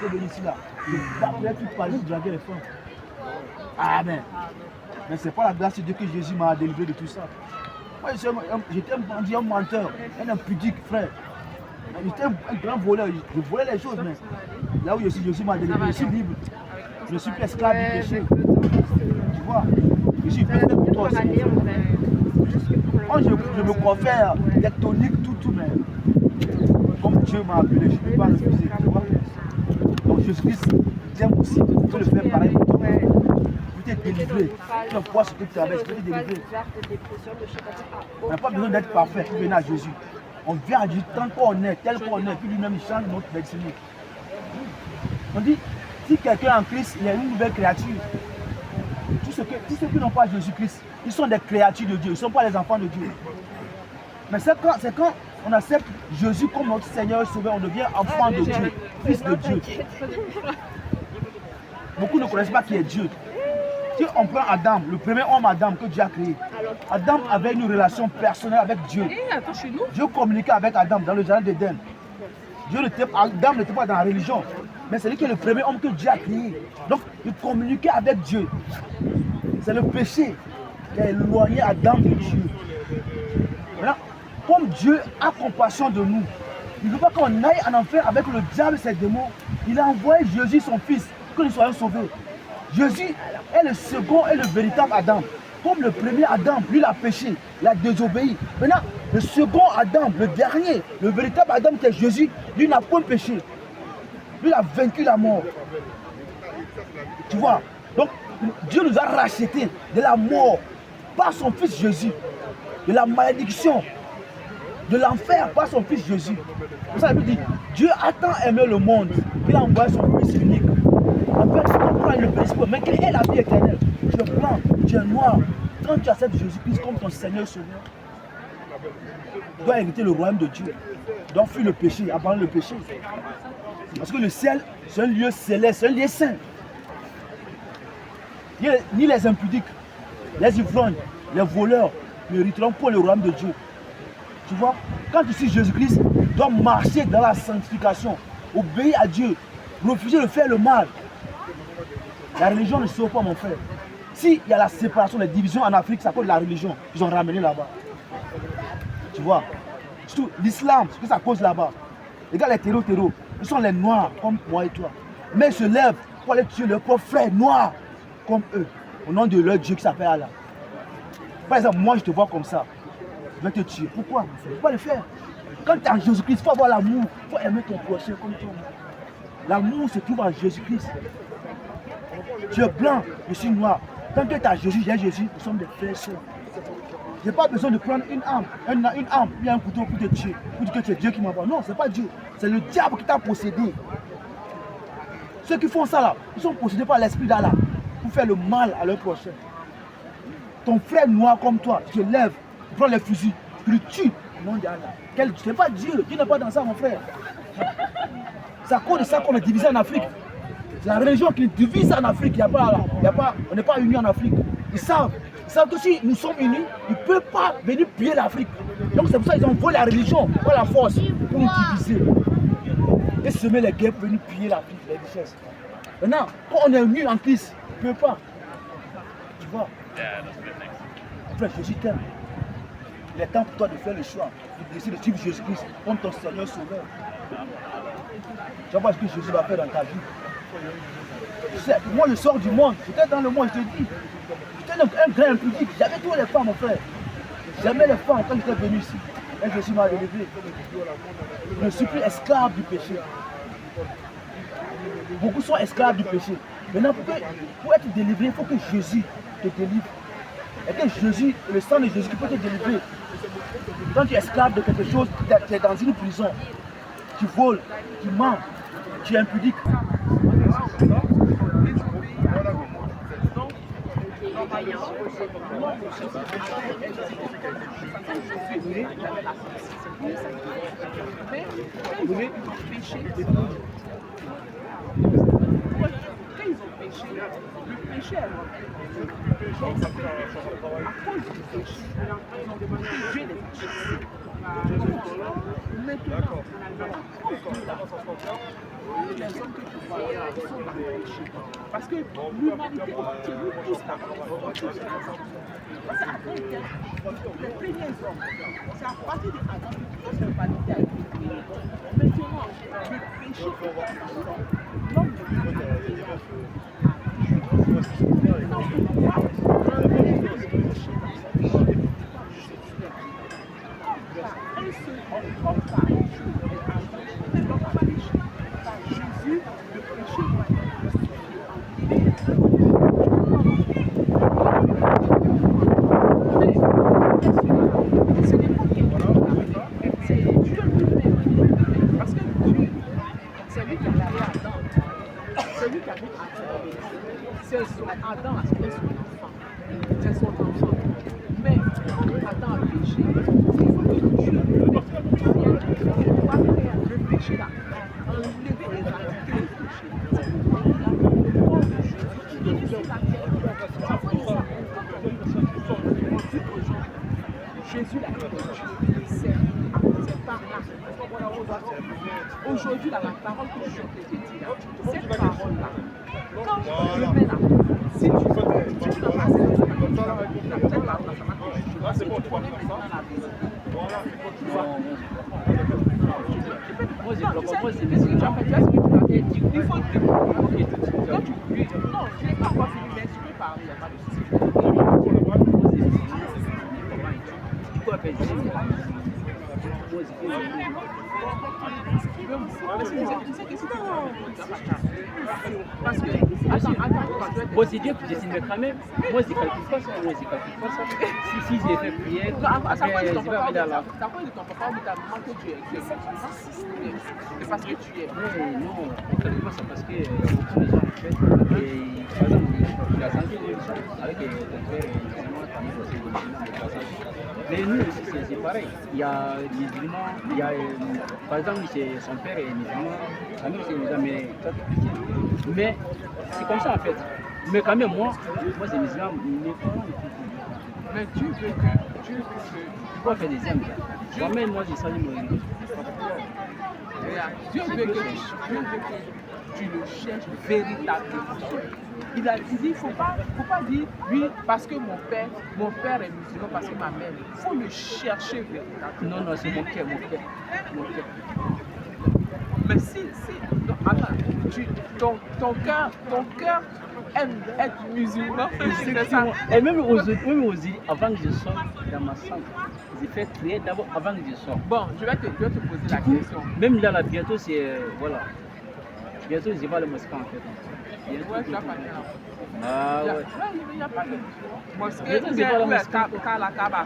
j'étais venu ici là. Je parlais tout parler, je draguais les femmes. Amen. Mais c'est pas la grâce de Dieu que Jésus m'a délivré de tout ça. Moi, j'étais un bandit, un menteur, un impudique, frère. J'étais un grand voleur, je volais les choses, mais là où je suis, Jésus m'a délivré, je suis libre. Je ne suis plus esclave du péché. Tu vois, je suis fait pour toi aussi. Moi, je me confère tectonique, tout, mais comme Dieu m'a appelé, je ne peux pas refuser, tu vois. Donc Jésus-Christ, j'aime aussi, tu peux le faire pareil pour toi. Tu peux te délivrer. Tu vois ce que tu traverses, tu peux te délivrer. On n'a pas besoin d'être parfait pour venir à Jésus. On vient à Jésus tant qu'on est, tel qu'on est, puis lui-même il change notre destinée. On dit, si quelqu'un est en Christ, il est une nouvelle créature. Tous ceux qui n'ont pas Jésus-Christ, ils sont des créatures de Dieu, ils ne sont pas les enfants de Dieu. Mais c'est quand on accepte Jésus comme notre Seigneur et Sauveur, on devient enfant de Dieu, fils de Dieu. Beaucoup ne connaissent pas qui est Dieu. Si on prend Adam, le premier homme Adam que Dieu a créé, Adam avait une relation personnelle avec Dieu. Dieu communiquait avec Adam dans le jardin d'Éden. Adam n'était pas dans la religion, mais c'est lui qui est le premier homme que Dieu a créé. Donc il communiquait avec Dieu. C'est le péché qui a éloigné Adam de Dieu. Maintenant, comme Dieu a compassion de nous, il ne veut pas qu'on aille en enfer avec le diable et ses démons. Il a envoyé Jésus, son fils, que nous soyons sauvés. Jésus est le second et le véritable Adam. Comme le premier Adam, lui il a péché, il a désobéi. Maintenant, le second Adam, le dernier, le véritable Adam qui est Jésus, lui n'a point péché. Lui il a vaincu la mort. Tu vois? Donc, Dieu nous a rachetés de la mort par son fils Jésus, de la malédiction, de l'enfer par son fils Jésus. Pour ça, il dit, Dieu a tant aimé le monde qu'il a envoyé son fils unique. En fait, tu comprends le principe, mais quelle est la vie éternelle? Tu es blanc, tu es noir. Quand tu acceptes Jésus-Christ comme ton Seigneur Sauveur, tu dois hériter le royaume de Dieu. Tu dois fuir le péché, abandonner le péché. Parce que le ciel, c'est un lieu céleste, c'est un lieu saint. Ni les impudiques, les ivrognes, les voleurs ne hériteront pas le royaume de Dieu. Tu vois, quand tu suis Jésus-Christ, tu dois marcher dans la sanctification, obéir à Dieu, refuser de faire le mal. La religion ne sauve pas, mon frère. S'il y a la séparation, les divisions en Afrique, c'est à cause de la religion. Ils ont ramené là-bas. Tu vois, surtout l'islam, c'est ce que ça cause là-bas. Les gars, les terreaux, ils sont les noirs comme moi et toi. Mais ils se lèvent pour aller tuer leurs propres frères noirs comme eux, au nom de leur Dieu qui s'appelle Allah. Par exemple, moi je te vois comme ça, je vais te tuer. Pourquoi? Il ne faut pas le faire. Quand tu es en Jésus-Christ, il faut avoir l'amour, il faut aimer ton prochain comme toi. L'amour se trouve en Jésus-Christ. Tu es blanc, je suis noir. Tant que tu as Jésus, j'ai Jésus, nous sommes des frères et sœurs. Je n'ai pas besoin de prendre une arme, puis un couteau pour te tuer, pour dire que c'est Dieu qui m'envoie. Non, ce n'est pas Dieu, c'est le diable qui t'a possédé. Ceux qui font ça là, ils sont possédés par l'esprit d'Allah pour faire le mal à leur prochain. Ton frère noir comme toi, tu te lèves, tu prends les fusils, tu le tues au nom d'Allah. Ce n'est pas Dieu, Dieu n'est pas dans ça, mon frère. C'est à cause de ça qu'on est divisé en Afrique. C'est la religion qui divise en Afrique. On n'est pas unis en Afrique. Ils savent que si nous sommes unis, ils ne peuvent pas venir piller l'Afrique. Donc c'est pour ça qu'ils ont volé la religion, pas la force, pour nous diviser. Et semer les guerres pour venir piller l'Afrique, les richesses. Maintenant, quand on est unis en Christ, ils ne peuvent pas. Tu vois? Frère, Jésus t'aime. Il est temps pour toi de faire le choix, de décider de suivre Jésus-Christ comme ton Seigneur Sauveur. Tu vas voir ce que Jésus va faire dans ta vie. Moi je sors du monde, j'étais dans le monde, je te dis. J'étais un grand impudique, j'avais tous les femmes, mon frère. J'aimais les femmes quand j'étais venu ici. Et Jésus m'a délivré. Je ne suis plus esclave du péché. Beaucoup sont esclaves du péché. Maintenant, pour être délivré, il faut que Jésus te délivre. Et que Jésus, le sang de Jésus qui peut te délivrer. Quand tu es esclave de quelque chose, tu es dans une prison. Tu voles, tu mens, tu es impudique. les hommes que tu vois là sont dans le péché. Parce que l'humanité entière, nous tous là, parce qu'Adam était les premiers hommes. C'est à partir d'Adam que toute l'humanité a été créée. Maintenant, le péché est l'homme ne peut pas accéder à un seul homme par Jésus, le péché doit être ce n'est pas quelqu'un, c'est Dieu lui-même. Parce que Dieu, c'est lui qui a créé Adam. C'est lui qui a mis Adam. C'est Adam, c'est son enfant. C'est son enfant. Mais quand Adam a péché, il faut que Dieu le péché là, enlever, éradiquer le péché. C'est pourquoi il a le corps de Jésus qui est sur la terre. Jésus l'a dit, c'est par là. Aujourd'hui, là, la parole que je te dis là, cette parole-là, quand je mets là, si tu n'as pas cette parole-là, ça m'a touché. Parce que tu connais maintenant la vérité. Moi, c'est ce que tu as fait, tu as dit. Il faut te dire. Quand tu pries, non, je n'ai pas encore fini, mais tu peux parler, il n'y a pas de souci. Pourquoi faire parce que, attends, bon, c'est Dieu qui décide de cramer. Moi, je ne calcule pas ça. Si j'ai fait prière, ça quoi de ton je vais aller à la... papa ou de ta maman que tu es musulman? C'est parce que tu es. Non, on ne calcule pas ça parce que beaucoup de gens en fait, et par exemple, la santé avec ton frère, mais nous aussi, c'est pareil. Il y a les musulmans, par exemple, son père est musulman, sa mère c'est musulman, mais c'est comme ça en fait. Mais quand même, moi c'est musulman, mais Dieu veut que pourquoi faire des amis? Moi-même, moi j'ai sali mon Dieu veut que tu le cherches véritablement. Il a dit, il ne faut pas dire, oui, parce que mon père est musulman, parce que ma mère. Il faut le chercher véritablement. Non, c'est mon cœur. Mais si, non, attends, ton cœur aime être musulman. Et même aujourd'hui, avant que je sorte dans ma chambre, j'ai fait prier d'abord avant que je sorte. Bon, je vais te poser la question. Même là, bientôt, c'est. Voilà. Bientôt, je vais aller à la mosquée en fait. Ouais, tu vas pas dire. Ah ouais. Il n'y a pas de mosquée. Quand la Kaaba.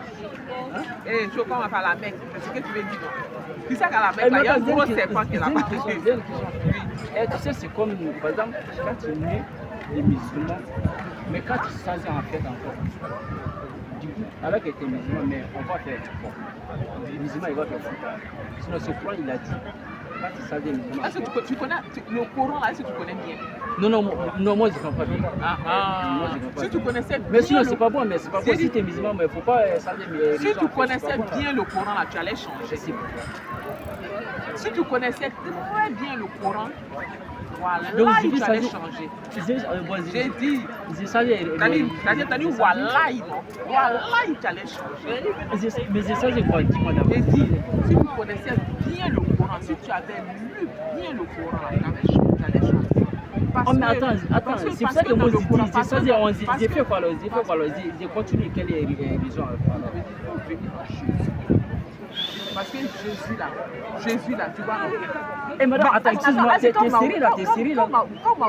Et je commence à la Mecque. C'est ce que tu veux dire. Tu sais qu'à la Mecque, il y a un gros serpent qui est là-bas. Tu sais, c'est comme, par exemple, quand tu mets les musulmans, mais quand tu changes en fait encore, du coup, alors que tu es musulman, mais on va faire fort. Le musulman, il va faire fort. Sinon, ce point, il a dit. Est-ce que tu connais le Coran là? Est-ce que tu connais bien? Non, moi je ne comprends pas bien. Moi, je comprends pas. Si tu connaissais bien. Mais sinon, c'est pas bon, mais c'est pas bon. Si tu es musulman, mais il ne faut pas changer mes. Si tu connaissais bien le Coran là, tu allais changer. Si tu connaissais très bien le Coran, voilà, donc, tu allais changer. J'ai dit. T'as dit wallahi, non? Wallahi, tu allais changer. Mais c'est ça, j'ai quoi? Dis-moi d'abord. J'ai dit, si tu connaissais bien le Coran, si tu avais lu bien le Coran, tu allais changer. Oh, mais attends, c'est pour ça que moi je dis, j'ai fait quoi alors? J'ai continué quelle religion alors? Parce que Jésus là, tu vois. Eh madame, attends, excuse-moi, t'es série là.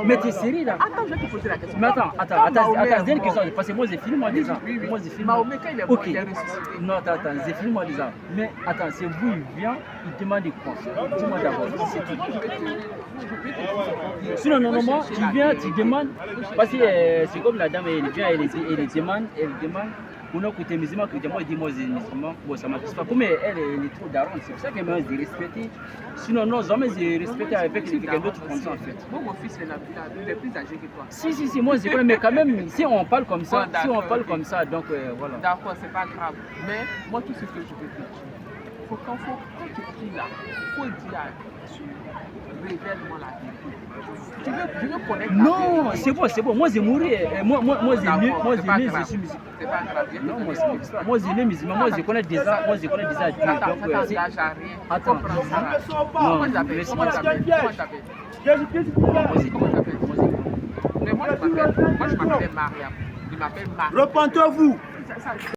Mais t'es série là. Attends, je vais te poser la question. Mais attends, j'ai une question, parce que moi j'ai filmé moi déjà. Moi j'ai filmé. Mahomet quand il est mort, il est ressuscité. Non, attends, j'ai filmé moi déjà. Mais attends, c'est vous, il vient, il demande des conseils. Dis-moi d'abord, c'est tout. Sinon, normalement, tu viens, tu demandes, parce que c'est comme la dame, elle vient, elle demande. Pour nous, côté musulman, moi, je dis, moi, je suis musulman. Bon, ça ne m'intéresse pas. Comme elle est trop daronne, c'est pour ça que moi, je respecte. Sinon, non, jamais je respecte avec quelqu'un d'autre comme ça, en fait. Moi, mon fils, il est plus âgé que toi. Si, moi, je connais, mais quand même, si on parle comme ça, donc voilà. D'accord, c'est pas grave. Mais moi, tout ce que je veux te dire, quand tu pries là, il faut dire à Dieu, révèle-moi la vérité. Je veux connaître la Non, vérité. c'est bon. Moi, j'ai mouru. Moi, j'ai D'accord, né, c'est pas je grave. suis musulman. C'est pas grave. Je Non, te moi, donne l'histoire. j'ai né musulman. Moi, je connais déjà Dieu. Ça Donc, t'engage à rien. Attends. Comprends ça. Ne me sors pas. Non, Comment tu t'appelles? laisse-moi Comment tu t'appelles? piège. Comment tu t'appelles? Jésus-Christ, Moi, j'ai Comment tu t'appelles? Mais moi, je m'appelle Mariam. Je m'appelle Mariam. repentez-vous. Ça,